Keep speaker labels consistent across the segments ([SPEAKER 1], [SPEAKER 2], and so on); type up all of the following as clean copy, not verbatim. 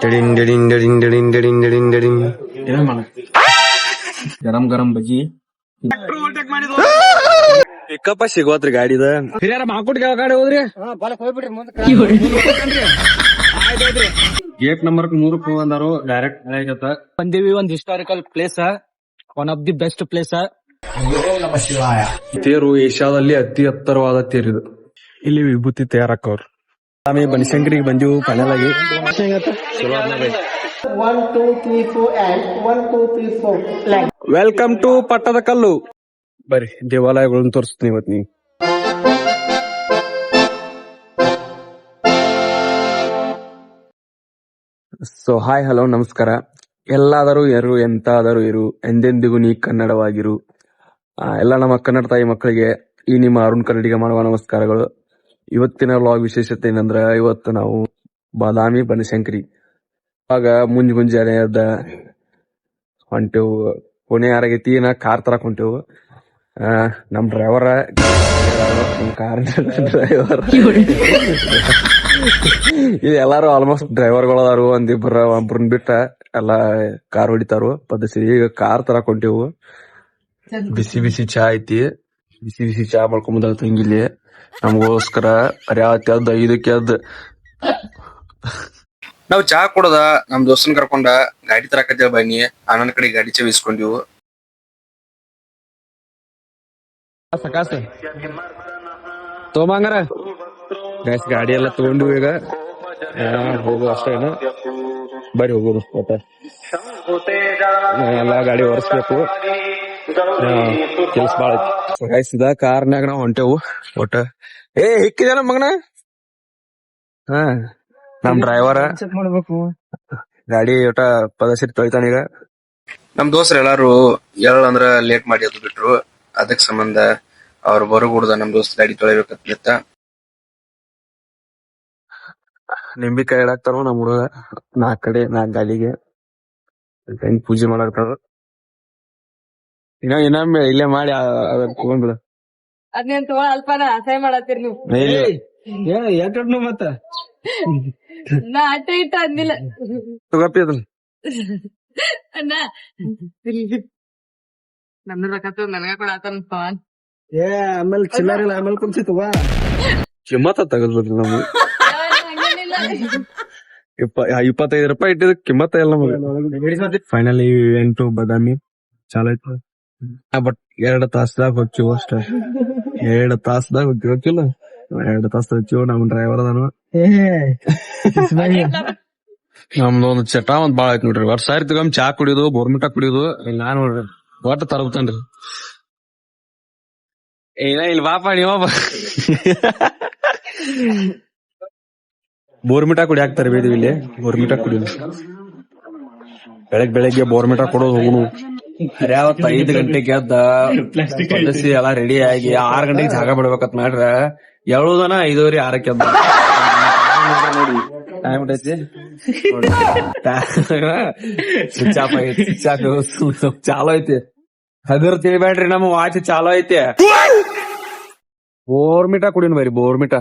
[SPEAKER 1] डडिन डडिन डडिन डडिन डडिन डडिन डडिन
[SPEAKER 2] ಗರಂ ಗರಂ ಬಜ್ಜಿ
[SPEAKER 1] ಪಿಕಪ್ಪ ಸಿಗೋತ್ರಿ ಗಾಡಿದ
[SPEAKER 2] ಹಿರಿಯರ ಮಾಕುಟ್ಗೆ ಯಾವ ಗಾಡಿ ಹೋದ್ರಿ ಗೇಟ್ ನಂಬರ್ 3 ಬಂದಾರು ಡೈರೆಕ್ಟ್ ಆಗತ್ತ ಬಂದಿವಿ. ಒಂದ್ historical place, one of the best place.
[SPEAKER 1] ತೇರು ಏಷ್ಯಾದಲ್ಲಿ ಅತಿ ಎತ್ತರವಾದ ತೇರಿದು. ಇಲ್ಲಿ ವಿಭೂತಿ ತಯಾರಕ್ಕವ್ರು. ಆಮೇಲೆ ಬನಶಂಕರಿಗೆ ಬಂದಿವು ಫೈನಲ್ ಆಗಿ.
[SPEAKER 3] 1 2 3 4 and 1 2 3 4
[SPEAKER 1] ವೆಲ್ಕಮ್ ಟು ಪಟ್ಟದ ಕಲ್ಲು. ಬರ್ರಿ ದೇವಾಲಯಗಳನ್ನ ತೋರಿಸ್ತೀನಿ ಇವತ್ತು ನೀವು. ಸೊ ಹಾಯ್ ಹಲೋ ನಮಸ್ಕಾರ. ಎಲ್ಲಾದರೂ ಇರು, ಎಂತಾದರೂ ಇರು, ಎಂದೆಂದಿಗೂ ನೀ ಕನ್ನಡವಾಗಿರು. ಎಲ್ಲ ನಮ್ಮ ಕನ್ನಡ ತಾಯಿ ಮಕ್ಕಳಿಗೆ ಈ ನಿಮ್ಮ ಅರುಣ್ ಕನ್ನಡಿಗ ಮಾಡುವ ನಮಸ್ಕಾರಗಳು. ಇವತ್ತಿನ ವ್ಲಾಗ್ ವಿಶೇಷತೆ ಏನಂದ್ರ, ಇವತ್ತು ನಾವು ಬಾದಾಮಿ ಬನಶಂಕರಿ ಆಗ ಮುಂಜಾನೆ ಎದ್ದ ಹೊಂಟೆವು. ಪುಣೆ ಯಾರಾಗೈತಿ, ನಾ ಕಾರ್ ತರಕ್ ಹೊಂಟೆವು. ನಮ್ ಡ್ರೈವರ್ ಕಾರ್ ಡ್ರೈವರ್ ಇದು ಎಲ್ಲಾರು ಆಲ್ಮೋಸ್ಟ್ ಡ್ರೈವರ್ಗಳದಾರು. ಒಬ್ರನ್ ಬಿಟ್ಟ ಎಲ್ಲಾ ಕಾರ್ ಹೊಡಿತಾರು ಪದ್ಧತಿ. ಈಗ ಕಾರ್ ತರಕ್ ಹೊಂಟೆವು. ಬಿಸಿ ಬಿಸಿ ಚಾ ಐತಿ, ಬಿಸಿ ಬಿಸಿ ಚಾ ಮಾಡ್ಕೊಂಬಂದ ತಂಗಿಲ್ಲಿ ನಮಗೋಸ್ಕರ. ರಾತ್ರಿ 5 ಎದ್ದು ನಾವ್ ಚಾ ಕೊಡದ ನಮ್ ದೋಸ್ತನ್ ಕರ್ಕೊಂಡ ಗಾಡಿ ತರಕತ್ತೇವ ಬನ್ನಿ. ಆನಂದ್ ಕಡೆ ಗಾಡಿ ಚವಿಸ್ಕೊಂಡಿವು. ಸಕಾಸ ತೋಮಂಗಾರ ಗೈಸ್ ಗಾಡಿ ಎಲ್ಲ ತಗೊಂಡು ಈಗ ಹೋಗುವ ಅಷ್ಟೇನು. ಬರಿ ಹೋಗುದು ಒಟ್ಟ ಎಲ್ಲಾ ಗಾಡಿ ಒರೆಸ್ಬೇಕು. ಕೆಲ್ಸ ಬಾಳ ಐತಿ ಗೈಸ್. ಇದ ಕಾರ್ನ್ಯಾಗ ನಾವ್ ಹೊಂಟೆವು. ಒಟ್ಟ ಹಿಕ್ಕಿದ ನಮ್ ಮಗನ. ನಮ್ ಡ್ರೈವರ್
[SPEAKER 2] ಚೆಕ್ ಮಾಡ್ಬೇಕು.
[SPEAKER 1] ಗಾಡಿ ಒಟ್ಟ ಪದಸಿರಿ ತೊಳಿತಾನ ಈಗ. ನಮ್ ದೋಸ್ತ್ರ ಎಲ್ಲಾರು ಅಂದ್ರ ಲೇಟ್ ಮಾಡಿ ಅದು ಬಿಟ್ರು. ಅದಕ್ ಸಂಬಂಧ ಅವ್ರು ಬರುಗುಡ್ದ ನಮ್ ದೋಸ್ತ್ ಗಾಡಿ ತೊಳಿಬೇಕತ್ತ. ನಿಂಬಿಕಾಯಿ ಇಡಾಕ್ತಾರ ನಮ್ ಹುಡುಗ. 4 ಗಾಡಿಗೆ ಪೂಜೆ ಮಾಡಾಕ್ತಾರ. ಇನ್ನೊಮ್ಮೆ ಇಲ್ಲೇ ಮಾಡಿ ತಗೊಂಡ್ಬಿಡ.
[SPEAKER 4] ಅದ್ನೇನ್ ತಗೊಳ ಅಲ್ಪನ ಅಸಹ್ಯ ಮಾಡತ್ತೀರಿ ನೀವು.
[SPEAKER 2] ಯಾಕಡ್ನು ಮತ್ತ
[SPEAKER 4] ನಾ ಅಟ್ಟ ಇಟ್ಟ ಅಂದಿಲ್ಲ
[SPEAKER 1] ತಗೋಪಿ ಅದನ್ನ.
[SPEAKER 4] ಅಣ್ಣ ನಮ್ದು ರೊಕ್ಕ ನನಗ ಕೊಡಾತನ್ ಪವನ್.
[SPEAKER 2] ಆಮೇಲೆ ಚಿಲ್ಲರಿಲ್ಲ, ಆಮೇಲೆ ಕುಂಚಿ ತಗೋ.
[SPEAKER 1] ಕಿಮ್ಮತ್ತ ತಗದ್ಬಿಡ್ರಿ ನಮ್ಗೆ. ₹25 ಇಟ್ಟಿದ ಕಿಮ್ಮತ್ತ ಎಲ್ಲ ನಮಗೆ. ಫೈನಲ್ ಇವೆಂಟ್ ಬಾದಾಮಿ ಚಾಲು ಆಯ್ತು. ಬಟ್ 2 ತಾಸ್ದಾಗ ಹೋಗ್ತೀವಿ ಅಷ್ಟ. 2 ತಾಸ್ದಾಗ ಹೋಗ್ತಿಲ್ಲ. 2 ತಾಸ ಹೋಗ್ತೀವಿ. ನಮ್ ಡ್ರೈವರ್ ಅದಾನು. ನಮ್ದು ಒಂದು ಚಟ ಒಂದ್ ಬಾಳ ಆಯ್ತು ನೋಡ್ರಿ. ವರ್ಷ ಸಾರಿ ತಗೊಂಡ್ ಚಾ ಕುಡಿಯೋದು, ಬೋರ್ಮಿಟಾ ಕುಡಿಯೋದು. ನಾ ನೋಡ್ರಿ ಒಟ್ಟ ತರಬತೇನ್ರಿ. ಏನ ಇಲ್ಲಿ ಬಾಪ ನೀವ ಬೋರ್ಮಿಟಾ ಕುಡಿ ಹಾಕ್ತಾರೆ ಬೇದಿವಿ ಇಲ್ಲಿ. ಬೋರ್ಮಿಟಾ ಕುಡಿಯೋದು ಬೆಳಗ್ಗೆ ಬೋರ್ಮಿಟಾ ಕೊಡೋದು ಹೋಗುನು. ಅವತ್ 5 ಗಂಟೆಗೆ ಎದ್ದ ಪದ್ಧತಿ ಎಲ್ಲಾ ರೆಡಿ ಆಗಿ 6 ಗಂಟೆಗೆ ಜಾಗ ಬಿಡ್ಬೇಕತ್ ಮಾಡ್ರ. ಹೇಳುದನ 5:30 6ಕ್ಕೆ ಎದ್ದ ನೋಡಿ ಟೈಮ್ ಐತಿ. ಸ್ವಿಚ್ ಆಫ್ ಆಗೈತಿ. ಚಾಲೋ ಐತಿ. ಹಗರ್ ತಿಳಿಬೇಡ್ರಿ, ನಮ್ಮ ವಾಚ್ ಚಾಲೋ ಐತಿ. ಬೋರ್ಮಿಟಾ ಕುಡಿನ ಬರಿ ಬೋರ್ಮಿಟಾ.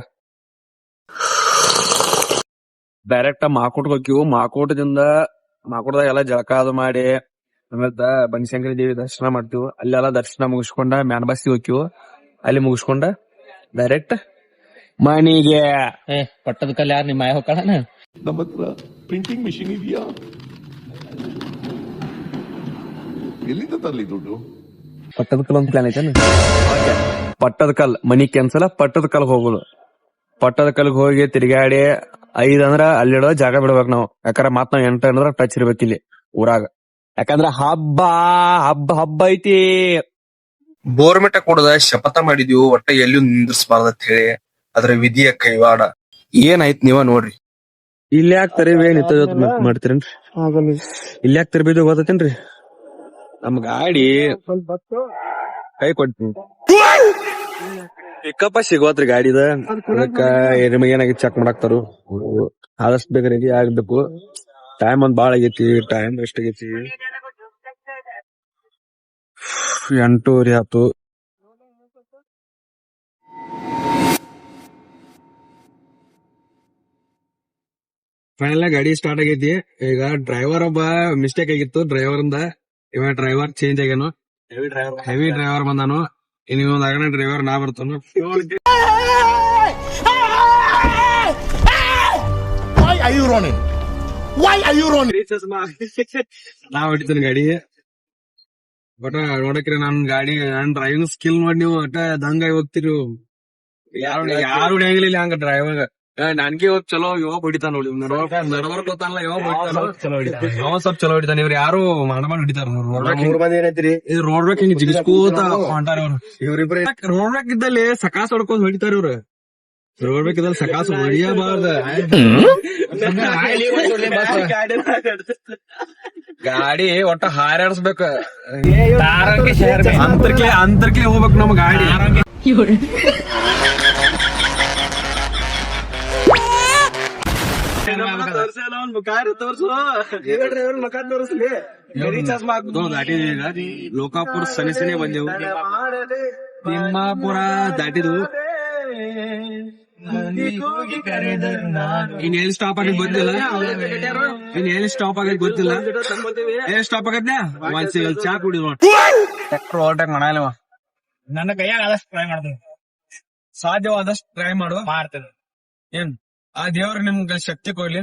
[SPEAKER 1] ಡೈರೆಕ್ಟ್ ಮಾಕೋಟ್ ಹೋಗಿವು. ಮಾಕೋಟದಾಗ ಎಲ್ಲ ಜಳಕ ಅದು ಮಾಡಿ ಆಮೇಲೆ ಬನಶಂಕರಿ ದೇವಿ ದರ್ಶನ ಮಾಡ್ತೀವಿ. ಅಲ್ಲೆಲ್ಲ ದರ್ಶನ ಮುಗಿಸ್ಕೊಂಡ ಮ್ಯಾನ್ಬಾಸಿ ಹೋಗಿವು. ಅಲ್ಲಿ ಮುಗಿಸ್ಕೊಂಡ ಡೈರೆಕ್ಟ್ ಮನಿಗೆ.
[SPEAKER 2] ಪಟ್ಟದ ಕಲ್ ಯಾರು ನಿಮ್ಮ ಮಾಯ ಹೋಗ್ಕಳ.
[SPEAKER 5] ನಮ್ಮ ಹತ್ರ ಪ್ರಿಂಟಿಂಗ್ ಮಿಷಿನ್ ಇದೆಯಾ? ಎಲ್ಲಿಂದ ತರಲಿ ದುಡ್ಡು?
[SPEAKER 1] ಪಟ್ಟದ ಕಲ್ ಒಂದು ಪ್ಲಾನ್ ಐತೇನು? ಪಟ್ಟದ ಕಲ್ ಮನಿ ಕ್ಯಾನ್ಸಲ್. ಪಟ್ಟದ ಕಲ್ ಹೋಗುದು. ಪಟ್ಟದ ಕಲ್ಗೆ ಹೋಗಿ ತಿರ್ಗಾಡಿ 5 ಅಂದ್ರ ಅಲ್ಲಿಡೋ ಜಾಗ ಬಿಡ್ಬೇಕ್ ನಾವು. ಯಾಕಂದ್ರ ಮತ್ ನಾವ್ 8 ಅಂದ್ರ ಟಚ್ ಇರ್ಬೇಕ್ ಇಲ್ಲಿ ಊರಾಗ. ಯಾಕಂದ್ರ ಹಬ್ಬ ಹಬ್ಬ ಹಬ್ಬ ಐತಿ. ಬೋರ್ಮಿಟ ಕೊಡದ ಶಪಥ ಮಾಡಿದ್ವಿ, ಒಟ್ಟ ಎಲ್ಲೂ ನಿಂದ್ರಿಸಬಾರ್ದ ಹೇಳಿ. ಅದ್ರ ವಿಧಿಯ ಕೈವಾಡ ಏನಾಯ್ತು ನೀವ ನೋಡ್ರಿ. ಇಲ್ಲಿ ಯಾಕೆ ತರಿಬೇ ನಿಂತ ಮಾಡ್ತೀರೇನ್ರಿ? ಇಲ್ಲಿ ಯಾಕೆ ತರಬೇದು ಗೊತ್ತೇನ್ರಿ? ನಮ್ ಗಾಡಿ ಕೈ ಕೊಡ್ತೀನಿ. ಪಿಕಪ್ಪ ಸಿಗೋತ್ರಿ ಗಾಡಿದ. ಅದಕ್ಕ ಏನಾಗಿ ಚೆಕ್ ಮಾಡಾಕ್ತಾರು. ಆದಷ್ಟು ಬೇಗ ರೆಡಿ ಆಗ್ಬೇಕು. ಟೈಮ್ ಒಂದ್ ಬಾಳ ಆಗೈತಿ. ಟೈಮ್ ಎಷ್ಟ್ ಆಗೈತಿ? 8:30 ಆತು. ಫೈನಲ್ ಗಾಡಿ ಸ್ಟಾರ್ಟ್ ಆಗೈತಿ. ಈಗ ಡ್ರೈವರ್ ಒಬ್ಬ ಮಿಸ್ಟೇಕ್ ಆಗಿತ್ತು ಡ್ರೈವರ್ ಇವ ಡ್ರೈವರ್ ಚೇಂಜ್ ಆಗ್ಯಾನು. ಹೆವಿ ಡ್ರೈವರ್ ಬಂದಾನು. ಇನ್ನು ಒಂದ್ ಆಗಣ ಡ್ರೈವರ್ ನಾ ಬರ್ತಾನು.
[SPEAKER 5] Why are you running? Why are you running?
[SPEAKER 1] ನಾ ಹೊಡಿತಾನೆ ಗಾಡಿ. ಬಟ್ ನೋಡಕ್ರಿ ನನ್ ಡ್ರೈವಿಂಗ್ ಸ್ಕಿಲ್ ನೋಡಿ ನೀವು ಒಟ್ಟ ದಂಗಾಗಿ ಹೋಗ್ತಿರಿ. ಯಾರು ಹೊಡಿಯಂಗಿಲ್ಲ ಹಂಗ ಡ್ರೈವರ್. ನನ್ಗೆ ಇವಾಗ ಚಲೋ ಇವಾಗ ಹೊಡಿತಾನ ನೋಡಿ. ನಡವರ್ಕ್ ಗೊತ್ತಲ್ಲ ಇವಾಗ ಸ್ವಲ್ಪ ಚಲೋ ಹೊಡಿತಾನ. ಇವ್ರು ಯಾರು ಮಾಡಮಾಡ್ ಹೊಡಿತಾರ. ಇದು ರೋಡ್ ಬ್ಯಾಕ್ ಹಿಂಗ್ ಜಿಗಿಸ್ಕೋತ ಹೊಂಟಾರ ಅವ್ರು. ರೋಡ್ ಬ್ಯಾಕ್ ಇದ್ದಲ್ಲಿ ಸಕಾಸ್ ಹೊಡ್ಕೊಂಡ್ ಹೊಡಿತಾರ ಇವ್ರು. ರೋಡ್ ಬ್ಯಾಕ್ ಇದ್ದಲ್ಲಿ ಸಕಾಸ್ ಹೊಡಿಯಬಾರ್ದ. ಗಾಡಿ ಒಟ್ಟ ಹಾರಾಡ್ಸ್ಬೇಕ. ಅಂತರ್ಕೆ ಹೋಗ್ಬೇಕು ನಮ್ ಗಾಡಿ. ಲೋಕಾಪುರ ಸನಿಸನೆ ಬಂದೆವು. ತಿಮ್ಮಾಪುರ ದಾಟಿದ್ವು. ಇನ್ ಎಲ್ಲಿ ಸ್ಟಾಪ್ ಆಗದ್ ಗೊತ್ತಿಲ್ಲ. ಏನ್ ಸ್ಟಾಪ್ ಆಗದ್ನ ಒಂದ್ ಚಾ ಕುಡಿದ್ ಟ್ರ್ಯಾಕ್ಟರ್ ಓವರ್ಟೇಕ್ ಮಾಡಲ್ಲ. ನನ್ನ ಕೈಯಾಗ ಆದಷ್ಟು ಟ್ರೈ ಮಾಡ್ತೀನಿ. ಸಾಧ್ಯವಾದಷ್ಟು ಟ್ರೈ ಮಾಡ್ತೇನೆ. ಏನ್ ಆ ದೇವ್ರ ನಿಮ್ಗೆ ಶಕ್ತಿ ಕೊಡ್ಲಿ.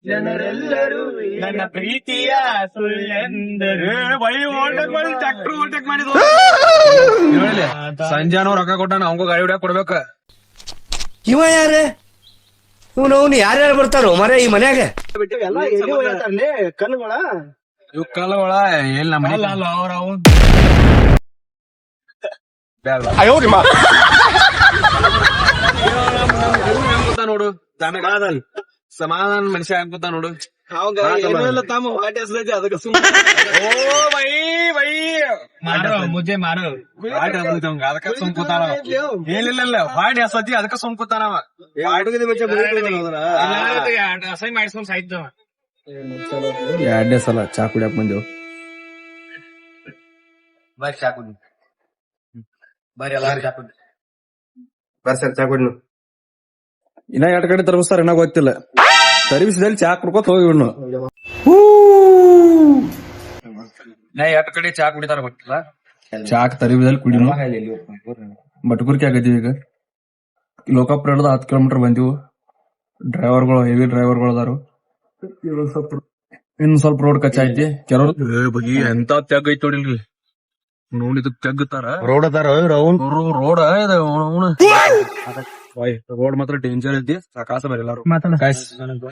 [SPEAKER 1] ಜನರೆಲ್ಲರೂ ನನ್ನ ಪ್ರೀತಿಯ ಸುಳ್ಳೆಂದರು. ಟ್ರ್ಯಾಕ್ಟರ್ ಓವರ್ಟೇಕ್ ಮಾಡಿದ್ರು. ಸಂಜಾನು ರೊಕ್ಕ ಕೊಟ್ಟಾನ. ಅವಂಗೂ ಗಾಡಿ ಹೊಡ್ಯಾಕ್ ಕೊಡ್ಬೇಕ.
[SPEAKER 6] ಇವ ಯಾರೇ ಇವನು ಯಾರ್ಯಾರು ಬರ್ತಾರೋ ಮರೆ ಈ ಮನ್ಯಾಗ?
[SPEAKER 1] ಇವ್ ಕಲ್ಲಗಳ ಎಲ್ಲಿ ನಮ್ಮ ನೋಡು. ಸಮಾಧಾನ ಮನುಷ್ಯ ಅನ್ಕೋತ ನೋಡು. ಮುಜೆ ಮಾರು ಅದಕ್ಕ ಸುಮ್ಕೂತಾನ. ಏನಿಲ್ಲ ಹಾಡಿ ಹಸತಿ ಅದಕ್ಕ ಸುಮ್ಕೂತಾನವ. ಮಾಡಿಸ್ಕೊಂಡ್ ಸಾಯ್ತು. 2ನೇ ಸಲ ಚಾ ಕುಡಿಯಕ್ ಬಂದೆವು. ಬರ್ರಿ ಚಾ ಕುಡಿ. ಬರ್ರಿ ಎಲ್ಲಾರು ಚಾ ಕುಡಿ. ಬರ್ರಿ ಸರ್ ಚಾ ಕುಡಿ. ಇನ್ನ 2 ಕಡೆ ತರಬಿಸ್ತಾರ ಏನೋ ಗೊತ್ತಿಲ್ಲ. ತರಬಿಸಿದಲ್ಲಿ ಚಾ ಕುಡ್ಕೋತ ಹೋಗಿ ಇನ್ನು 2 ಕಡೆ ಚಾ ಕುಡಿತಾರ ಗೊತ್ತಿಲ್ಲ. ಚಾಕ್ ತರಬಿದಲ್ಲಿ ಕುಡಿನು. ಬಟ್ಕುರ್ಕಿ ಆಗದೀವಿ ಈಗ. ಲೋಕಾಪುರ 10 ಕಿಲೋಮೀಟರ್ ಬಂದಿವು. ಡ್ರೈವರ್ಗಳು ಹೆವಿ ಡ್ರೈವರ್ಗಳು ಅದಾರು. ಇನ್ ಸ್ವಲ್ಪ ರೋಡ್ ಕಚ್ಚ ಐತಿ. ಕೆಲವರು ಬಗಿ ಎಂತ ತೆಗ್ ಐತಿ ನೋಡಿಲ್ರಿ. ನೋಡಿದ ತೆಗ್ತಾರ ರೋಡ್ ಅದಾರ. ರೋಡ್ ರೋಡ್ ಮಾತ್ರ ಡೇಂಜರ್ ಐತಿ. ಸಾಕಾಸ ಬರ ಎಲ್ಲಾರು.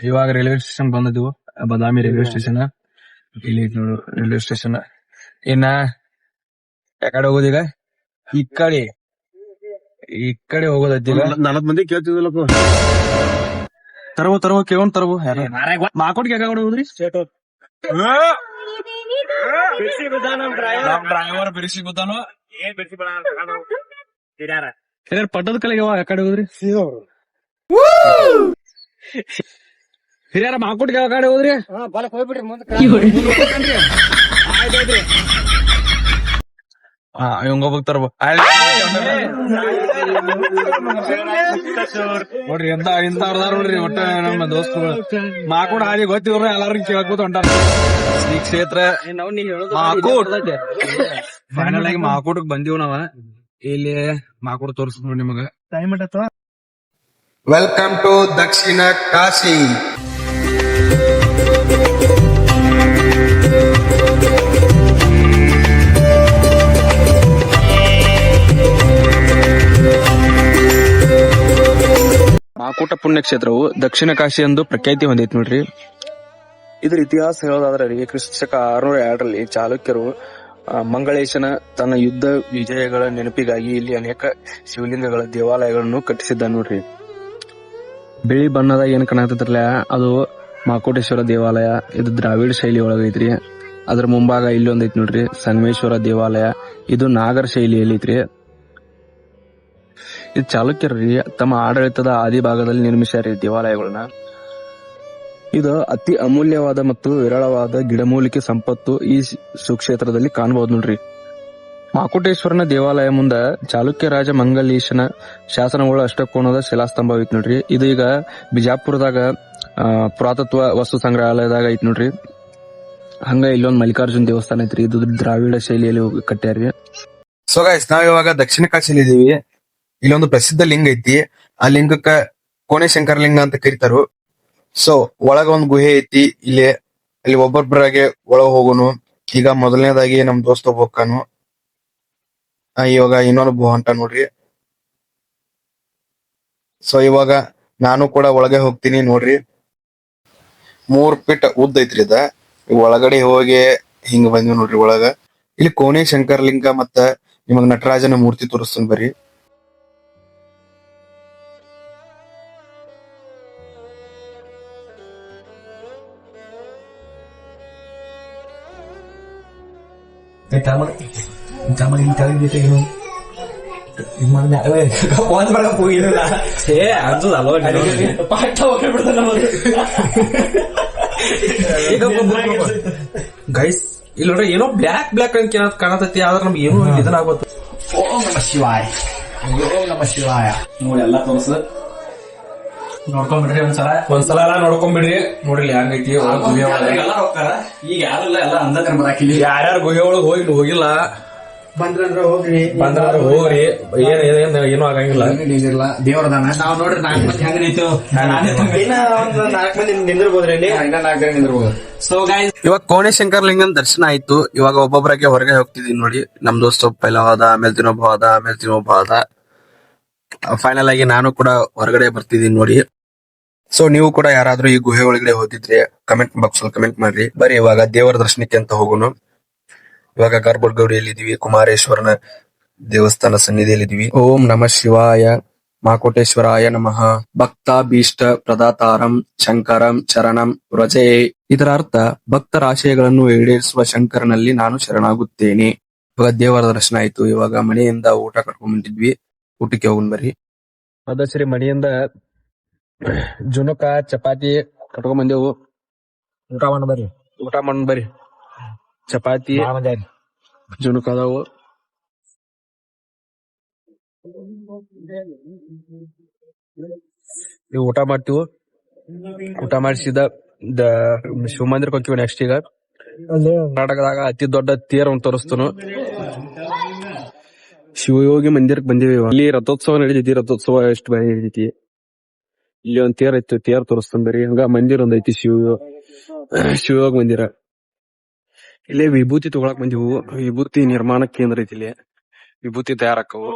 [SPEAKER 1] ಇವಾಗ ರೈಲ್ವೆ ಸ್ಟೇಷನ್ ಬಂದಿದ್ವು. ಬದಾಮಿ ರೈಲ್ವೆ ಸ್ಟೇಷನ್ ಇಲ್ಲಿ ಐತಿ ನೋಡು ರೈಲ್ವೆ ಸ್ಟೇಷನ್. ಇನ್ನ ಯಾಕಡೆ ಹೋಗೋದೀಗ? ಈ ಕಡೆ ಹೋಗೋದೈತಿ. 40 ಮಂದಿ ಕೇಳ್ತಿದ್ವಲ್ಲ. ತರವು ಕೇಳೋಣ ತರವು. ಮಾಕೋಟ್ಗೆ ಯಾಕೆ ಹೋದ್ರಿ? ಡ್ರೈವರ್ ಬಿಡಿಸಿ ಗೊತ್ತಾನು. ಪಟ್ಟದ ಕಲೆಗೆ ಯಾಕಡೆ ಹೋದ್ರಿ? ಹಿರಿಯರ ಮಾಕೋಟ್ಗೆ ಯಾವ ಕಡೆ ಹೋದ್ರಿ? ಆಯ್ತಾಯ್ತ್ರಿ. ಇವಂಗ ಹೋಗ್ತಾರ ನೋಡ್ರಿ. ಇಂಥವ್ರದಾರ ನೋಡ್ರಿ. ಒಟ್ಟ ನಮ್ಮ ದೋಸ್ತರು ಮಾಕೋಡ್ ಹಾದಿ ಗೊತ್ತಿವ್ರ ಎಲ್ಲಾರು ಕೇಳಕ್ಕೋತ ಹೊಂಟಾರ. ಶ್ರೀ ಕ್ಷೇತ್ರ ಮಾಕೋಡ್. ಫೈನಲ್ ಆಗಿ ಮಾಕೋಟಕ್ ಬಂದಿವ್ ನಾವ. ಇಲ್ಲಿ ಮಾಕೋಡ್ ತೋರ್ಸ್ ನೋಡಿ ನಿಮಗ.
[SPEAKER 6] ವೆಲ್ಕಮ್ ಟು ದಕ್ಷಿಣ ಕಾಶಿ.
[SPEAKER 1] ಮಾಕೋಟ ಪುಣ್ಯಕ್ಷೇತ್ರವು ದಕ್ಷಿಣ ಕಾಶಿ ಎಂದು ಪ್ರಖ್ಯಾತಿ ಹೊಂದೈತಿ ನೋಡ್ರಿ. ಇದ್ರ ಇತಿಹಾಸ ಹೇಳೋದಾದ್ರೆ ಕ್ರಿಸ್ತಶಕ 602ರಲ್ಲಿ ಚಾಲುಕ್ಯರು ಮಂಗಳೇಶನ ತನ್ನ ಯುದ್ಧ ವಿಜಯಗಳ ನೆನಪಿಗಾಗಿ ಇಲ್ಲಿ ಅನೇಕ ಶಿವಲಿಂಗಗಳ ದೇವಾಲಯಗಳನ್ನು ಕಟ್ಟಿಸಿದ್ದ ನೋಡ್ರಿ. ಬಿಳಿ ಬಣ್ಣದ ಏನ್ ಕಾಣತಿದ್ರಲ್ಲ ಅದು ಮಾಕೋಟೇಶ್ವರ ದೇವಾಲಯ. ಇದು ದ್ರಾವಿಡ ಶೈಲಿ ಒಳಗೈತ್ರಿ. ಅದ್ರ ಮುಂಭಾಗ ಇಲ್ಲೊಂದೈತಿ ನೋಡ್ರಿ ಸಂಗಮೇಶ್ವರ ದೇವಾಲಯ. ಇದು ನಾಗರ ಶೈಲಿಯಲ್ಲಿ ಐತ್ರಿ. ಇದು ಚಾಲುಕ್ಯರ್ರಿ ತಮ್ಮ ಆಡಳಿತದ ಆದಿ ಭಾಗದಲ್ಲಿ ನಿರ್ಮಿಸ್ಯಾರ ದೇವಾಲಯಗಳನ್ನ. ಇದು ಅತಿ ಅಮೂಲ್ಯವಾದ ಮತ್ತು ವಿರಳವಾದ ಗಿಡಮೂಲಿಕೆ ಸಂಪತ್ತು ಈ ಸುಕ್ಷೇತ್ರದಲ್ಲಿ ಕಾಣಬಹುದು ನೋಡ್ರಿ. ಮಾಕುಟೇಶ್ವರನ ದೇವಾಲಯ ಮುಂದ ಚಾಲುಕ್ಯ ರಾಜ ಮಂಗಲೀಶನ ಶಾಸನಗಳು ಅಷ್ಟಕೋನದ ಶಿಲಾಸ್ತಂಭ ಐತ್ ನೋಡ್ರಿ. ಇದು ಈಗ ಬಿಜಾಪುರದಾಗ ಪುರಾತತ್ವ ವಸ್ತು ಸಂಗ್ರಹಾಲಯದಾಗ ಐತ್ ನೋಡ್ರಿ. ಹಂಗ ಇಲ್ಲೊಂದ್ ಮಲ್ಲಿಕಾರ್ಜುನ್ ದೇವಸ್ಥಾನ ಐತ್ರಿ. ಇದು ದ್ರಾವಿಡ ಶೈಲಿಯಲ್ಲಿ ಕಟ್ಟ್ಯಾರ್ರಿ.
[SPEAKER 7] ಸೊ ಗೈಸ್, ನಾವ್ ಇವಾಗ ದಕ್ಷಿಣ ಕಾಶಿಯಲ್ಲಿ ಇದೀವಿ. ಇಲ್ಲೊಂದು ಪ್ರಸಿದ್ಧ ಲಿಂಗ ಐತಿ. ಆ ಲಿಂಗಕ್ಕ ಕೋಣೇಶಂಕರ ಲಿಂಗ ಅಂತ ಕರೀತಾರು. ಸೊ ಒಳಗ ಒಂದ್ ಗುಹೆ ಐತಿ. ಇಲ್ಲಿ ಒಬ್ಬೊಬ್ಬರಾಗೆ ಒಳಗ ಹೋಗುನು. ಈಗ ಮೊದಲನೇದಾಗಿ ನಮ್ ದೋಸ್ತ ಒಬ್ಬ ಹೋಗ್ತಾನು. ಇವಾಗ ಇನ್ನೊಬ್ಬ ಹೊಂಟ ನೋಡ್ರಿ. ಸೊ ಇವಾಗ ನಾನು ಕೂಡ ಒಳಗೆ ಹೋಗ್ತೀನಿ ನೋಡ್ರಿ. 3 ಫೀಟ್ ಉದ್ದ ಐತ್ರಿ ಇದ. ಒಳಗಡೆ ಹೋಗಿ ಹಿಂಗ ಬಂದಿವ್ ನೋಡ್ರಿ. ಒಳಗ ಇಲ್ಲಿ ಕೋಣೇಶಂಕರ ಲಿಂಗ ಮತ್ತ ನಿಮಗ್ ನಟರಾಜನ ಮೂರ್ತಿ ತೋರಿಸ್ತೀನಿ ಬರ್ರಿ.
[SPEAKER 2] ಗೈಸ್ ಇಲ್ಲಿ ನೋಡ್ರಿ ಏನೋ ಬ್ಲಾಕ್ ಬ್ಲಾಕ್ ಅಂತ ಕಾಣತೈತಿ. ಆದ್ರೆ ನಮ್ಗೆ ಏನೋ ಇದನ್ನಾಗ್ಬೋದು.
[SPEAKER 6] ಓಂ ನಮ ಶಿವಾಯ, ಓಂ ನಮ ಶಿವಾಯ. ನೋಡಿ ಎಲ್ಲ ತೋರ್ಸ ನೋಡ್ಕೊಂಡ್ಬಿಡ್ರಿ
[SPEAKER 2] ಒಂದ್ಸಲ ಎಲ್ಲ ನೋಡ್ಕೊಂಡ್ಬಿಡ್ರಿ. ನೋಡ್ರಿ ಹೆಂಗೈತಿ ಗುಹೆ ಒಳಗೆ.
[SPEAKER 6] ಈಗ ಯಾರಿಲ್ಲ, ಎಲ್ಲ ಅಂದಾಜ್ ಬರಾಕಿಲ್ಲ.
[SPEAKER 2] ಯಾರ್ಯಾರು ಗುಹೆ ಒಳಗೆ ಹೋಗಿಲ್ಲ
[SPEAKER 3] ಬಂದ್ರಂದ್ರ ಹೋಗ್ರಿ.
[SPEAKER 2] ಹೋಗ್ರಿ. ಏನೂ ಆಗಂಗಿಲ್ಲ.
[SPEAKER 6] ದೇವರದಾನ ನಾವ್ ನೋಡ್ರಿ 4 ಮಂದಿ ಹೆಂಗ ನಿಂತು
[SPEAKER 3] ಇನ್ನ ಒಂದ್ 4 ಮಂದಿ ನಿಂದಿರ್ಬೋದ್ರಿ ಇಲ್ಲಿ.
[SPEAKER 6] ಇನ್ನ 4 ಜನ ನಿಂದಿರ್ಬೋದು.
[SPEAKER 2] ಸೊ ಗೈಸ್,
[SPEAKER 7] ಇವಾಗ ಕೋಣೇಶಂಕರ ಲಿಂಗನ ದರ್ಶನ ಆಯ್ತು. ಇವಾಗ ಒಬ್ಬೊಬ್ಬರಾಗೆ ಹೊರಗೆ ಹೋಗ್ತಿದೀನಿ ನೋಡಿ. ನಮ್ ದೋಸ್ತ ಪೈಲ ಹೋದ, ಆಮೇಲೆ ತಿನ್ನೊಬ್ಬ ಹೋದ. ಫೈನಲ್ ಆಗಿ ನಾನು ಕೂಡ ಹೊರಗಡೆ ಬರ್ತಿದೀನಿ ನೋಡಿ. ಸೊ ನೀವು ಕೂಡ ಯಾರಾದ್ರೂ ಈ ಗುಹೆ ಒಳಗಡೆ ಹೋಗಿದ್ರೆ ಕಮೆಂಟ್ ಬಾಕ್ಸ್ ಅಲ್ಲಿ ಕಮೆಂಟ್ ಮಾಡ್ರಿ. ಬರೀ ಇವಾಗ ದೇವರ ದರ್ಶನಕ್ಕೆ ಅಂತ ಹೋಗೋಣ. ಇವಾಗ ಗರ್ಭಗೌರಿಯಲ್ಲಿ ಇದೀವಿ. ಕುಮಾರೇಶ್ವರನ ದೇವಸ್ಥಾನ ಸನ್ನಿಧಿಯಲ್ಲಿ ಇದೀವಿ. ಓಂ ನಮ ಶಿವಾಯ, ಮಾಕೋಟೇಶ್ವರಾಯ ನಮಃ. ಭಕ್ತಾಭೀಷ್ಟ ಪ್ರದಾತಾರಂ ಶಂಕರಂ ಶರಣಂ ವ್ರಜೇ. ಇದರ ಅರ್ಥ ಭಕ್ತರ ಆಶಯಗಳನ್ನು ಈಡೇರಿಸುವ ಶಂಕರನಲ್ಲಿ ನಾನು ಶರಣಾಗುತ್ತೇನೆ. ಇವಾಗ ದೇವರ ದರ್ಶನ ಆಯ್ತು. ಇವಾಗ ಮನೆಯಿಂದ ಊಟ ಕಟ್ಕೊಂಡ್ ಬಂದಿದ್ವಿ. ಊಟಕ್ಕೆ ಹೋಗೋಣ ಬರ್ರಿ.
[SPEAKER 1] ಅದ ಸರಿ, ಮನೆಯಿಂದ ಜುನಕ ಚಪಾತಿ ಕಟ್ಕೊಂಡ್ ಬಂದೆವು. ಊಟ ಮಾಡ್ ಬರ್ರಿ. ಚಪಾತಿ ಜುನುಕ ಅದಾವು. ಇವ್ ಊಟ ಮಾಡ್ತೀವಿ. ಊಟ ಮಾಡಿಸಿದ ಶಿವ ಮಂದಿರಕ್ಕೆ ಹೋಗ್ತೀವಿ. ನೆಕ್ಸ್ಟ್ ಈಗ ಕರ್ನಾಟಕದಾಗ ಅತಿ ದೊಡ್ಡ ತೇರ್ ಒಂದು ತೋರಿಸ್ತನು. ಶಿವಯೋಗಿ ಮಂದಿರಕ್ಕೆ ಬಂದಿವಿ. ಇಲ್ಲಿ ರಥೋತ್ಸವ ನಡೀತೈತಿ. ರಥೋತ್ಸವ ಎಷ್ಟು ಬಾರಿ ನಡೀತೈತಿ. ಇಲ್ಲಿ ಒಂದ್ ತೇರ್ ಐತಿ. ತೇರ್ ತೋರಿಸ್ತಾನ ಬರ್ರಿ. ಹಂಗ ಮಂದಿರ ಒಂದ್ ಐತಿ. ಶಿವಯೋಗಿ ಮಂದಿರ. ಇಲ್ಲೇ ವಿಭೂತಿ ತಗೊಳಕ್ ಬಂದಿವು. ವಿಭೂತಿ ನಿರ್ಮಾಣ ಕೇಂದ್ರ ಐತಿ. ಇಲ್ಲಿ ವಿಭೂತಿ ತಯಾರಾಕವು.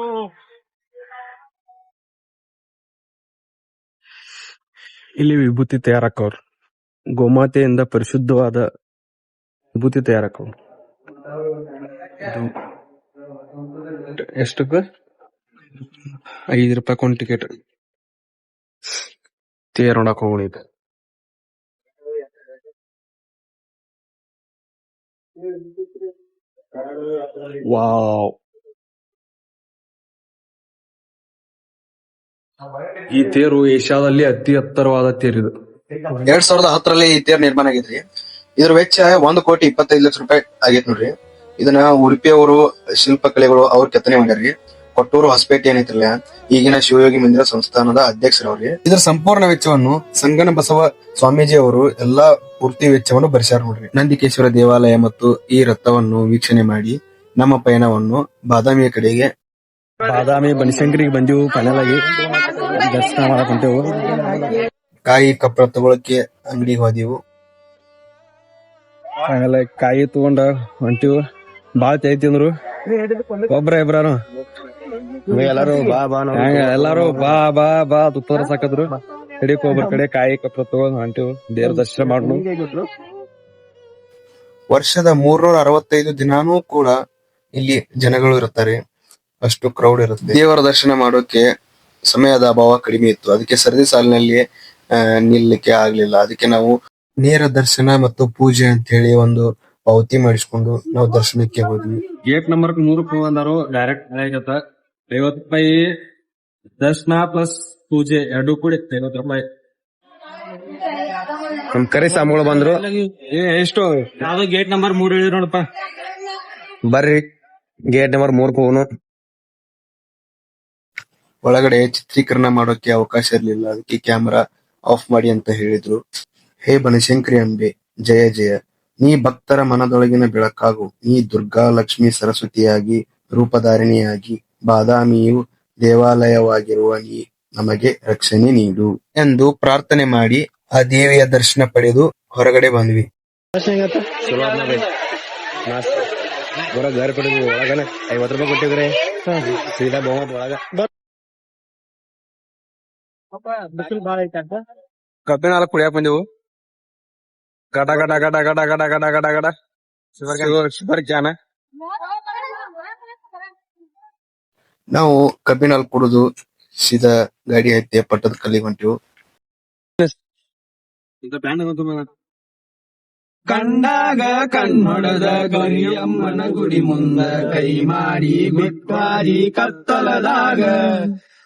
[SPEAKER 1] ಇಲ್ಲಿ ವಿಭೂತಿ ತಯಾರಾಕವ್ರು. ಗೋಮಾತೆಯಿಂದ ಪರಿಶುದ್ಧವಾದ ವಿಭೂತಿ ತಯಾರಾಕವು. ಎಷ್ಟಕ್ಕ? 5 ರೂಪಾಯಿ ಕೊಂಡ್ ಟಿಕೆಟ್. ತೇರ್ ನೋಡಕ್ ಹೋಗೋಣ ಈಗ. ವಾವ್, ಈ ತೇರು ಏಷ್ಯಾದಲ್ಲಿ ಅತಿ ಎತ್ತರವಾದ ತೇರು ಇದು.
[SPEAKER 7] 2010ರಲ್ಲಿ ಈ ತೇರ್ ನಿರ್ಮಾಣ ಆಗೈತ್ರಿ. ಇದ್ರ ವೆಚ್ಚ 1,25,00,000 ರೂಪಾಯಿ ಆಗೈತ್ ನೋಡ್ರಿ. ಇದನ್ನ ಉಡುಪಿಯವರು ಶಿಲ್ಪಕಲೆಗಳು ಅವ್ರ ಕೆತ್ತನೆ ಮಾಡ್ಯಾರ್ರಿ. ಕೊಟ್ಟೂರು ಹೊಸಪೇಟೆ ಏನೈತ್ರಲ್ಲ, ಈಗಿನ ಶಿವಯೋಗಿ ಮಂದಿರ ಸಂಸ್ಥಾನದ ಅಧ್ಯಕ್ಷರವ್ರಿ. ಇದರ ಸಂಪೂರ್ಣ ವೆಚ್ಚವನ್ನು ಸಂಗನ ಬಸವ ಸ್ವಾಮೀಜಿ ಅವರು ಎಲ್ಲಾ ಪೂರ್ತಿ ವೆಚ್ಚವನ್ನು ಭರಿಸ್ಯಾರ ನೋಡ್ರಿ. ನಂದಿಕೇಶ್ವರ ದೇವಾಲಯ ಮತ್ತು ಈ ರಥವನ್ನು ವೀಕ್ಷಣೆ ಮಾಡಿ ನಮ್ಮ ಪಯಣವನ್ನು ಬಾದಾಮಿಯ ಕಡೆಗೆ
[SPEAKER 1] ಬಾದಾಮಿ ಬನಶಂಕರಿಗೆ ಬಂದಿವು. ಫೈನಲ್ ಆಗಿ ದರ್ಶನ ಮಾಡಕ್ ಹೊಂಟೆವು.
[SPEAKER 7] ಕಾಯಿ ಕಪ್ಪ ತಗೊಳಕ್ಕೆ ಅಂಗಡಿಗೆ ಹೋದೆವು.
[SPEAKER 1] ಫೈನಲ್ ಆಗಿ ಕಾಯಿ ತಗೊಂಡ ಹೊಂಟಿವು. ಬಾಳ್ ತೈ ತಿಂದ್ರು. ಒಬ್ರ ಇಬ್ರಾನು ಎಲ್ಲಾರು ಬಾ ತುತ್ತಾರ ಸಾಕದ್ರು. ಕಡೆಕ್ ಒಬ್ಬರ ಕಡೆ ಕಾಯಿ ಕಪ್ಪ ತಗೊಂಡ್ ಹೊಂಟಿವು. ದೇವ್ರ ದರ್ಶನ ಮಾಡ್ನು.
[SPEAKER 7] ವರ್ಷದ 365 ದಿನಾನೂ ಕೂಡ ಇಲ್ಲಿ ಜನಗಳು ಇರುತ್ತಾರೆ. ಅಷ್ಟು ಕ್ರೌಡ್ ಇರುತ್ತೆ. ದೇವರ ದರ್ಶನ ಮಾಡೋಕೆ ಸಮಯದ ಅಭಾವ ಕಡಿಮೆ ಇತ್ತು. ಅದಕ್ಕೆ ಸರದಿ ಸಾಲಿನಲ್ಲಿ ನಿಲ್ಲಕ್ಕೆ ಆಗ್ಲಿಲ್ಲ. ಅದಕ್ಕೆ ನಾವು ನೇರ ದರ್ಶನ ಮತ್ತು ಪೂಜೆ ಅಂತ ಹೇಳಿ ಒಂದು ಪಾವತಿ ಮಾಡಿಸ್ಕೊಂಡು ನಾವು ದರ್ಶನಕ್ಕೆ ಹೋದ್ವಿ.
[SPEAKER 2] ಗೇಟ್ ನಂಬರ್ 3 ಬಂದಾರು. ಡೈರೆಕ್ಟ್ 50 ರೂಪಾಯಿ ದರ್ಶನ ಪ್ಲಸ್ ಪೂಜೆ 2 ಕೂಡಿ 50 ರೂಪಾಯಿ.
[SPEAKER 1] ನಮ್ ಕರಿ ಸಾಮಗಳು ಬಂದ್ರು. ಎಷ್ಟು
[SPEAKER 2] ಯಾವ್ದು ಗೇಟ್ ನಂಬರ್ 3 ಹೇಳಿ ನೋಡಪ್ಪ.
[SPEAKER 1] ಬರ್ರಿ ಗೇಟ್ ನಂಬರ್ 3 ಹೋಗೋನು.
[SPEAKER 7] ಒಳಗಡೆ ಚಿತ್ರೀಕರಣ ಮಾಡೋಕೆ ಅವಕಾಶ ಇರಲಿಲ್ಲ, ಅದಕ್ಕೆ ಕ್ಯಾಮೆರಾ ಆಫ್ ಮಾಡಿ ಅಂತ ಹೇಳಿದ್ರು. ಹೇ ಬನಶಂಕರಿ ಅಂಬೆ, ಜಯ ಜಯ. ನೀ ಭಕ್ತರ ಮನದೊಳಗಿನ ಬೆಳಕಾಗು. ನೀ ದುರ್ಗಾ ಲಕ್ಷ್ಮಿ ಸರಸ್ವತಿಯಾಗಿ ರೂಪಧಾರಿಣಿಯಾಗಿ ಬಾದಾಮಿಯು ದೇವಾಲಯವಾಗಿರುವ ನೀ ನಮಗೆ ರಕ್ಷಣೆ ನೀಡು ಎಂದು ಪ್ರಾರ್ಥನೆ ಮಾಡಿ ಆ ದೇವಿಯ ದರ್ಶನ ಪಡೆದು ಹೊರಗಡೆ ಬಂದ್ವಿ.
[SPEAKER 1] ಬರೋ ಗಾರಿ ಪಡೆದು ಒಳಗನ 50 ರೂಪಾಯಿ ಕೊಟ್ಟಿದ್ರೆ ಸೀದಾ ಬಹುಮತ್ ಒಳಗ ಕಬ್ಬಿನ ಹಾಲು ಕುಡಿಯಾಕ ಬಂದೆವು. ಗಡ ಗಡ ಗಡ ಗಡ ಗಡ ಗಡ ಗಡ ಗಡ ಶುಗರ್ ಕ್ಯಾನ.
[SPEAKER 7] ನಾವು ಕಬ್ಬಿನ ಹಾಲು ಕುಡಿದು ಸೀದಾ ಗಾಡಿ ಹತ್ತಿ ಪಟ್ಟದ ಕಲ್ಲಿಗೆ ಹೊಂಟಿವು.
[SPEAKER 2] ಕಂಡಾಗ ಕಣ್ಣೊಡದ ಗರಿಯಮ್ಮನ ಗುಡಿ ಮುಂದ ಕೈ ಮಾಡಿ ಗುಟ್ಟಾರಿ ಕತ್ತಲದಾಗ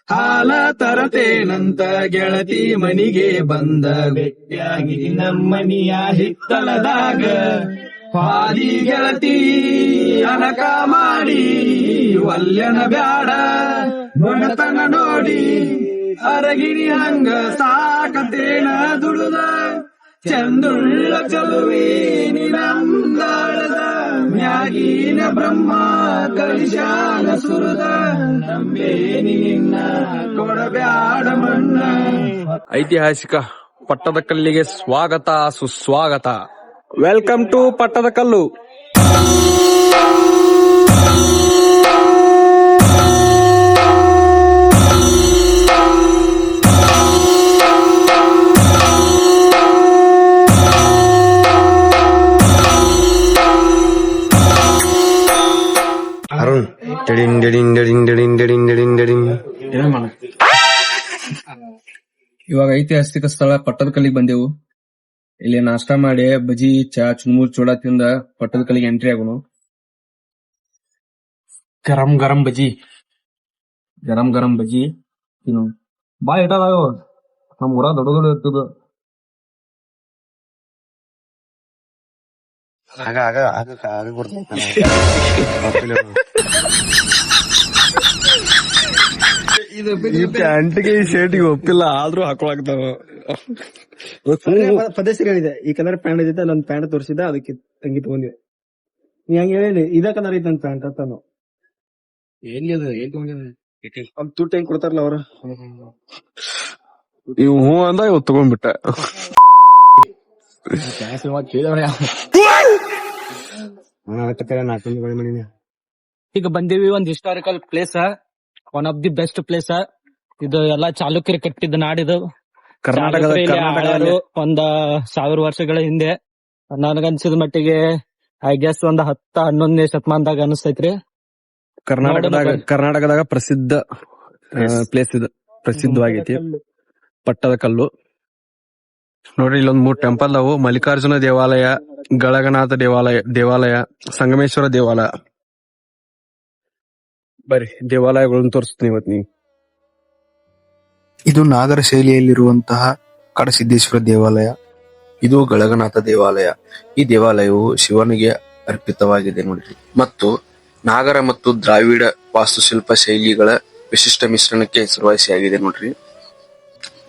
[SPEAKER 2] ಹಾಲ ತರತೇನಂತ ಗೆಳತಿ ಮನಿಗೆ ಬಂದ ಬೆಟ್ಟಿಯಾಗಿ ನಮ್ಮನಿಯ ಹಿತ್ತಲದಾಗ ಹಾದಿ ಗೆಳತಿ ಅನಕ ಮಾಡಿ ವಲ್ಯನ ಬ್ಯಾಡ ಬಡತನ ನೋಡಿ ಅರಗಿಣಿ ಹಂಗ ಸಾಕತೇನ ದುಡುದ ಚಂದುಳ್ಳ ಚಲುವೆ ನಿರಂದಾಳದ ಮ್ಯಾಗಿನ ಬ್ರಹ್ಮ ಕಲಿಶಾನ ಸುರದ ನಂಬೇನಿ ನಿನ್ನ ಕೊಡಬ್ಯಾಡ ಮಣ್ಣ.
[SPEAKER 1] ಐತಿಹಾಸಿಕ ಪಟ್ಟದಕಲ್ಲಿಗೆ ಸ್ವಾಗತ ಸುಸ್ವಾಗತ. ವೆಲ್ಕಮ್ ಟು ಪಟ್ಟದಕಲ್ಲು.
[SPEAKER 7] ಅರುಣ್ ಡೆಡಿನ್ ಡೆಡಿನ್ ಡೆಡಿನ್ ಡೆಡಿನ್ ಡೆಡಿನ್ ಡೆಡಿನ್ ಡೆಡಿನ್.
[SPEAKER 1] ಇವಾಗ ಐತಿಹಾಸಿಕ ಸ್ಥಳ ಪಟ್ಟದಕಲ್ಲಿಗೆ ಬಂದೆವು. ಇಲ್ಲಿ ನಾಷ್ಟಾ ಮಾಡಿ ಬಜಿ ಚಾ ಚುನ್ಮೂರ್ ಚೂಡಾ ತಿಂದ ಪಟ್ಟದಕಲ್ಲಿಗೆ ಎಂಟ್ರಿ ಆಗೋನು. ಗರಂ ಗರಂ ಬಜಿ ತಿನ್ನು. ಬಾ ಇಟ್ಟದಾಗ ನಮ್ ಊರ ದೊಡ್ಡ ದೊಡ್ಡ ಇರ್ತದ. ಈ ಪ್ಯಾಂಟ್ಗೆ ಈ ಶರ್ಟಿಗೆ ಒಪ್ಪಿಲ್ಲ, ಆದ್ರೂ ಹಾಕೊಳಕ್ತಾವ.
[SPEAKER 6] ಪದೇಶಗಳಿದೆ. ಈ ಕಲರ್ ಪ್ಯಾಂಟ್ ಇದ್ದಿತ್ತು, ಅಲ್ಲೊಂದ್ ಪ್ಯಾಂಟ್ ತೋರಿಸಿದ, ಅದಕ್ಕೆ ತಂಗಿ ತಗೊಂಡಿವೆ. ನೀ ಹಂಗ ಹೇಳಿ ಇದ ಕಲರ್ ಐತೆ ನನ್ ಪ್ಯಾಂಟ್ ಅಂತಾನು.
[SPEAKER 1] ಎಲ್ಲಿ ಅದು ಎಲ್ಲಿ ತಗೊಂಡಿದ?
[SPEAKER 6] ಅಲ್ಲಿ ತುಟ್ಟಿ ಹೆಂಗ್ ಕೊಡ್ತಾರಲ್ಲ ಅವ್ರ.
[SPEAKER 1] ಇವ್ ಹೂ ಅಂದ ಇವ್ ತಗೊಂಡ್ಬಿಟ್ಟ.
[SPEAKER 8] ಈಗ ಬಂದೀವಿ ಒಂದ್ historical place, one of the best place. ಇದು ಎಲ್ಲಾ ಚಾಲುಕ್ಯರು ಕಟ್ಟಿದ ನಾಡಿದು. ಚಾಲುಕ್ಯರು ಒಂದ್ 1000 ವರ್ಷಗಳ ಹಿಂದೆ, ನನಗನ್ಸಿದ ಮಟ್ಟಿಗೆ ಐ ಗೆಸ್ ಒಂದ್ 10-11ನೇ ಶತಮಾನದಾಗ ಅನಿಸ್ತೈತ್ರಿ.
[SPEAKER 1] ಕರ್ನಾಟಕದಾಗ ಪ್ರಸಿದ್ಧ ಪ್ಲೇಸ್ ಇದು, ಪ್ರಸಿದ್ಧವಾಗೈತಿ ಪಟ್ಟದಕಲ್ಲು. ನೋಡ್ರಿ ಇಲ್ಲೊಂದ್ 3 ಟೆಂಪಲ್ ಅವು. ಮಲ್ಲಿಕಾರ್ಜುನ ದೇವಾಲಯ, ಗಳಗನಾಥ ದೇವಾಲಯ, ಸಂಗಮೇಶ್ವರ ದೇವಾಲಯ. ಬರ್ರಿ ದೇವಾಲಯಗಳನ್ನ ತೋರಿಸ್ತೀನಿ ಇವತ್ತು ನೀವು.
[SPEAKER 7] ಇದು ನಾಗರ ಶೈಲಿಯಲ್ಲಿರುವಂತಹ ಕಡಸಿದ್ದೇಶ್ವರ ದೇವಾಲಯ. ಇದು ಗಳಗನಾಥ ದೇವಾಲಯ. ಈ ದೇವಾಲಯವು ಶಿವನಿಗೆ ಅರ್ಪಿತವಾಗಿದೆ ನೋಡ್ರಿ, ಮತ್ತು ನಾಗರ ಮತ್ತು ದ್ರಾವಿಡ ವಾಸ್ತುಶಿಲ್ಪ ಶೈಲಿಗಳ ವಿಶಿಷ್ಟ ಮಿಶ್ರಣಕ್ಕೆ ಹೆಸರುವಾಸಿಯಾಗಿದೆ ನೋಡ್ರಿ.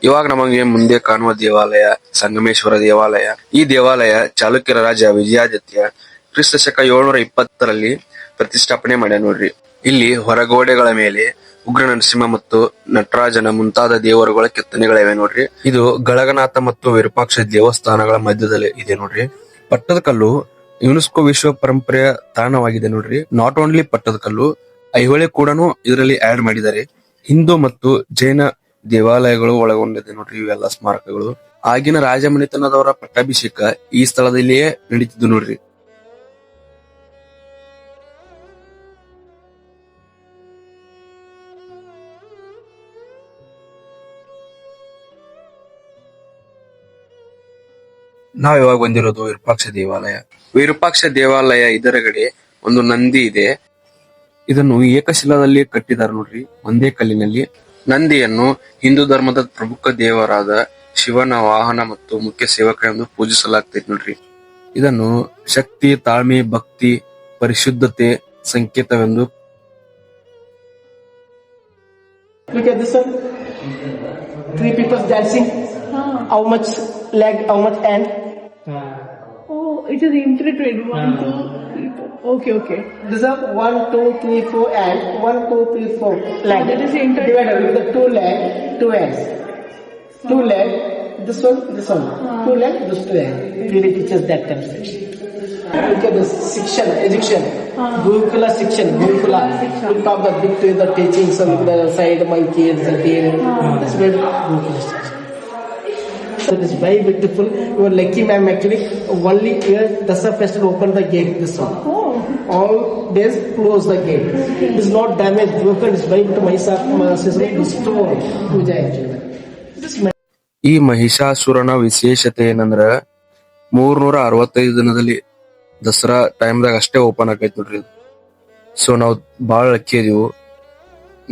[SPEAKER 7] ಇವಾಗ ನಮಗೆ ಮುಂದೆ ಕಾಣುವ ದೇವಾಲಯ ಸಂಗಮೇಶ್ವರ ದೇವಾಲಯ. ಈ ದೇವಾಲಯ ಚಾಲುಕ್ಯರ ರಾಜ ವಿಜಯಾದಿತ್ಯ ಕ್ರಿಸ್ತ ಶಕ 720ರಲ್ಲಿ ಪ್ರತಿಷ್ಠಾಪನೆ ಮಾಡ್ಯ ನೋಡ್ರಿ. ಇಲ್ಲಿ ಹೊರಗೋಡೆಗಳ ಮೇಲೆ ಉಗ್ರ ನರಸಿಂಹ ಮತ್ತು ನಟರಾಜನ ಮುಂತಾದ ದೇವರುಗಳ ಕೆತ್ತನೆಗಳಿವೆ ನೋಡ್ರಿ. ಇದು ಗಳಗನಾಥ ಮತ್ತು ವಿರೂಪಾಕ್ಷ ದೇವಸ್ಥಾನಗಳ ಮಧ್ಯದಲ್ಲಿ ಇದೆ ನೋಡ್ರಿ. ಪಟ್ಟದಕಲ್ಲು ಯುನೆಸ್ಕೋ ವಿಶ್ವ ಪರಂಪರೆಯ ತಾಣವಾಗಿದೆ ನೋಡ್ರಿ. ನಾಟ್ ಓನ್ಲಿ ಪಟ್ಟದಕಲ್ಲು, ಐಹೊಳೆ ಕೂಡ ಇದರಲ್ಲಿ ಆಡ್ ಮಾಡಿದ್ದಾರೆ. ಹಿಂದೂ ಮತ್ತು ಜೈನ ದೇವಾಲಯಗಳು ಒಳಗೊಂಡಿದೆ ನೋಡ್ರಿ ಇವೆಲ್ಲ ಸ್ಮಾರಕಗಳು. ಆಗಿನ ರಾಜಮನೆತನದವರ ಪಟ್ಟಾಭಿಷೇಕ ಈ ಸ್ಥಳದಲ್ಲಿಯೇ ನಡೀತಿದ್ದು ನೋಡ್ರಿ. ನಾವ್ ಇವಾಗ ಬಂದಿರೋದು ವಿರೂಪಾಕ್ಷ ದೇವಾಲಯ. ವಿರೂಪಾಕ್ಷ ದೇವಾಲಯ ಇದರಗಡೆ ಒಂದು ನಂದಿ ಇದೆ. ಇದನ್ನು ಏಕಶಿಲಾದಲ್ಲಿ ಕಟ್ಟಿದ್ದಾರೆ ನೋಡ್ರಿ, ಒಂದೇ ಕಲ್ಲಿನಲ್ಲಿ. ನಂದಿಯನ್ನು ಹಿಂದೂ ಧರ್ಮದ ಪ್ರಮುಖ ದೇವರಾದ ಶಿವನ ವಾಹನ ಮತ್ತು ಮುಖ್ಯ ಸೇವಕ ಎಂದು ಪೂಜಿಸಲಾಗ್ತೈತಿ ನೋಡ್ರಿ. ಇದನ್ನು ಶಕ್ತಿ, ತಾಳ್ಮೆ, ಭಕ್ತಿ, ಪರಿಶುದ್ಧತೆ ಸಂಕೇತವೆಂದು.
[SPEAKER 3] Look at this one. 3 people dancing. How much leg, how much hand?
[SPEAKER 9] Oh, it is intertwined. 1, 2, 3, 4. Okay, okay.
[SPEAKER 3] This is 1, 2, 3, 4 and 1, 2, 3, 4 leg.
[SPEAKER 9] That is intertwined.
[SPEAKER 3] Divided with the 2 leg, 2 hands. 2 leg, this one, 2 leg, this 2 hand. Really teaches that concept. Look at this section, Egyptian. Gurukula section, Gurukula. We talk the big to the teachings on the side, my kids, the tail. That's very Gurukula section. So it is very beautiful. You are lucky, ma'am. Actually, only here Dasara festival open the gate. This one. All days close the gate. It is not damaged, broken. It's very good. My sister store puja actually. This
[SPEAKER 7] ಈ ಮಹಿಷಾಸುರನ ವಿಶೇಷತೆ ಏನಂದ್ರ 365 ದಿನದಲ್ಲಿ ದಸರಾ ಟೈಮ್ದಾಗ ಅಷ್ಟೇ open ಆಗೈತಿ ನೋಡ್ರಿ. So ನಾವ್ ಬಾಳ ಲಕ್ಕಿ ಇದೀವು,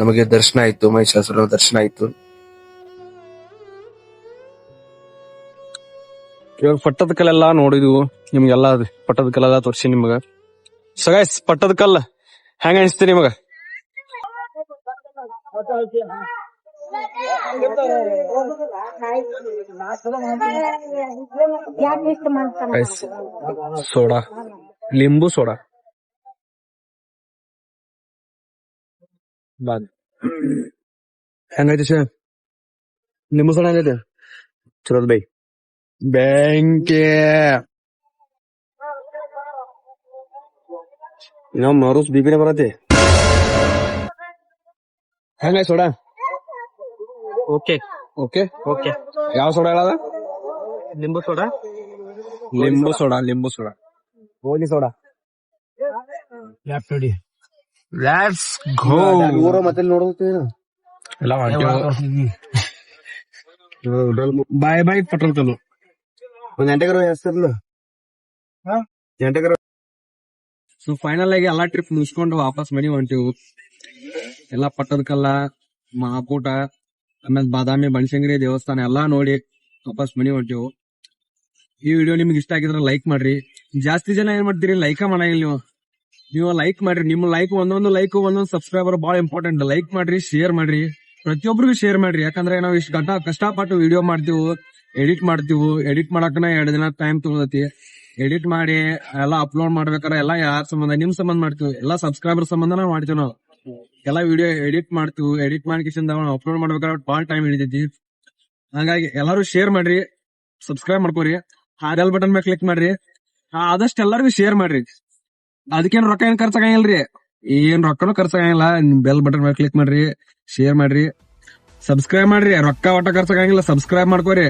[SPEAKER 7] ನಮಗೆ ದರ್ಶನ ಆಯ್ತು, ಮಹಿಷಾಸುರನ ದರ್ಶನ ಆಯ್ತು.
[SPEAKER 1] ಇವಾಗ ಪಟ್ಟದ ಕಲ್ಲೆಲ್ಲಾ ನೋಡಿದ್ವು, ನಿಮ್ಗೆಲ್ಲಾ ಪಟ್ಟದ ಕಲ್ಲೆಲ್ಲ ತೋರ್ಸಿ ನಿಮ್ಗ. ಸೊ ಗೈಸ್, ಪಟ್ಟದ ಕಲ್ಲ ಹೆಂಗ ಅನಿಸ್ತಿ ನಿಮಗ? ಸೋಡಾ, ಲಿಂಬು ಸೋಡಾ ಬಾದ್ ಹೆಂಗೈತಿ ಸರ್? ಲಿಂಬು ಸೋಡಾ ಹೆಂಗೈತಿ? ಚಲೋ ಬೈ. ಬ್ಯಾಂಕೆ ನಾವು ಮಾರೂಸ್ ಬಿಬಿನೇ ಬರತ್ತೆ. ಹೆಂಗಾಯ್ತು ಸೋಡಾ?
[SPEAKER 8] Okay
[SPEAKER 1] okay.
[SPEAKER 8] ಓಕೆ.
[SPEAKER 1] ಯಾವ ಸೋಡಾ ಹೇಳದ?
[SPEAKER 8] ಲಿಂಬು ಸೋಡಾ.
[SPEAKER 1] ಲಿಂಬು ಸೋಡಾ, ಲಿಂಬು ಸೋಡಾ, ಗೋಲಿ ಸೋಡಾ. Let's go.
[SPEAKER 6] ಮತ್ತೆ ನೋಡೋದು
[SPEAKER 1] ಎಲ್ಲ ಬಾಯ್ ಬಾಯ್ ಪಟ್ರೋಲ್ ಕಲ್ಲು.
[SPEAKER 6] ಒಂದ್ ಗಂಟೆಗಾರ ಹೆಸರ್ಲು ಗಂಟೆಗಾರ.
[SPEAKER 1] ಸೊ ಫೈನಲ್ ಆಗಿ ಎಲ್ಲಾ ಟ್ರಿಪ್ ಮುಗಿಸ್ಕೊಂಡು ವಾಪಸ್ ಮನಿ ಹೊಂಟಿವು. ಎಲ್ಲಾ ಪಟ್ಟದ ಕಲ್ಲ, ಮಹಾಕೂಟ, ಆಮೇಲೆ ಬಾದಾಮಿ ಬನಶಂಕರಿ ದೇವಸ್ಥಾನ ಎಲ್ಲಾ ನೋಡಿ ವಾಪಸ್ ಮನಿ ಹೊಂಟಿವು. ಈ ವಿಡಿಯೋ ನಿಮ್ಗೆ ಇಷ್ಟ ಆಗಿದ್ರೆ ಲೈಕ್ ಮಾಡ್ರಿ. ಜಾಸ್ತಿ ಜನ ಏನ್ ಮಾಡ್ತೀರಿ, ಲೈಕ್ ಮಾಡಂಗಿಲ್ಲ ನೀವು ಲೈಕ್ ಮಾಡ್ರಿ. ನಿಮ್ ಲೈಕ್ ಒಂದೊಂದು ಲೈಕ್ ಒಂದೊಂದು ಸಬ್ಸ್ಕ್ರೈಬರ್ ಬಹಳ ಇಂಪಾರ್ಟೆಂಟ್. ಲೈಕ್ ಮಾಡ್ರಿ, ಶೇರ್ ಮಾಡ್ರಿ, ಪ್ರತಿಯೊಬ್ಬರಿಗೂ ಶೇರ್ ಮಾಡ್ರಿ. ಯಾಕಂದ್ರೆ ನಾವು ಇಷ್ಟು ಕಷ್ಟಪಟ್ಟು ವಿಡಿಯೋ ಮಾಡ್ತೀವಿ, ಎಡಿಟ್ ಮಾಡ್ತೀವಿ. ಎಡಿಟ್ ಮಾಡಕನ 2 ದಿನ ಟೈಮ್ ತಗೊಳತಿ. ಎಡಿಟ್ ಮಾಡಿ ಎಲ್ಲಾ ಅಪ್ಲೋಡ್ ಮಾಡ್ಬೇಕಾರೆ ಎಲ್ಲಾ ಯಾರ ಸಂಬಂಧ, ನಿಮ್ ಸಂಬಂಧ ಮಾಡ್ತೀವಿ, ಎಲ್ಲಾ ಸಬ್ಸ್ಕ್ರೈಬರ್ ಸಂಬಂಧನ ಮಾಡ್ತೀವಿ. ನಾವು ಎಲ್ಲಾ ವಿಡಿಯೋ ಎಡಿಟ್ ಮಾಡ್ತೀವಿ. ಎಡಿಟ್ ಮಾಡಿಕಿಸಿಂದ ಅಪ್ಲೋಡ್ ಮಾಡ್ಬೇಕಾದ್ರೆ ಬಾಳ ಟೈಮ್ ಹಿಡಿತೈತಿ. ಹಂಗಾಗಿ ಎಲ್ಲಾರು ಶೇರ್ ಮಾಡ್ರಿ, ಸಬ್ಸ್ಕ್ರೈಬ್ ಮಾಡ್ಕೋರಿ, ಆ ಬೆಲ್ ಬಟನ್ ಮೇಲೆ ಕ್ಲಿಕ್ ಮಾಡ್ರಿ. ಆದಷ್ಟು ಎಲ್ಲರಿಗೂ ಶೇರ್ ಮಾಡ್ರಿ. ಅದಕ್ಕೇನ್ ರೊಕ್ಕ ಏನ್ ಖರ್ಚಾಗಂಗಿಲ್ರಿ, ಏನ್ ರೊಕ್ಕನೂ ಖರ್ಚಾಗಂಗಿಲ್ಲ. ಬೆಲ್ ಬಟನ್ ಮೇಲೆ ಕ್ಲಿಕ್ ಮಾಡ್ರಿ, ಶೇರ್ ಮಾಡ್ರಿ, ಸಬ್ಸ್ಕ್ರೈಬ್ ಮಾಡ್ರಿ. ರೊಕ್ಕ ಒಟ್ಟ ಖರ್ಚಾಗಂಗಿಲ್ಲ, ಸಬ್ಸ್ಕ್ರೈಬ್ ಮಾಡ್ಕೋರಿ.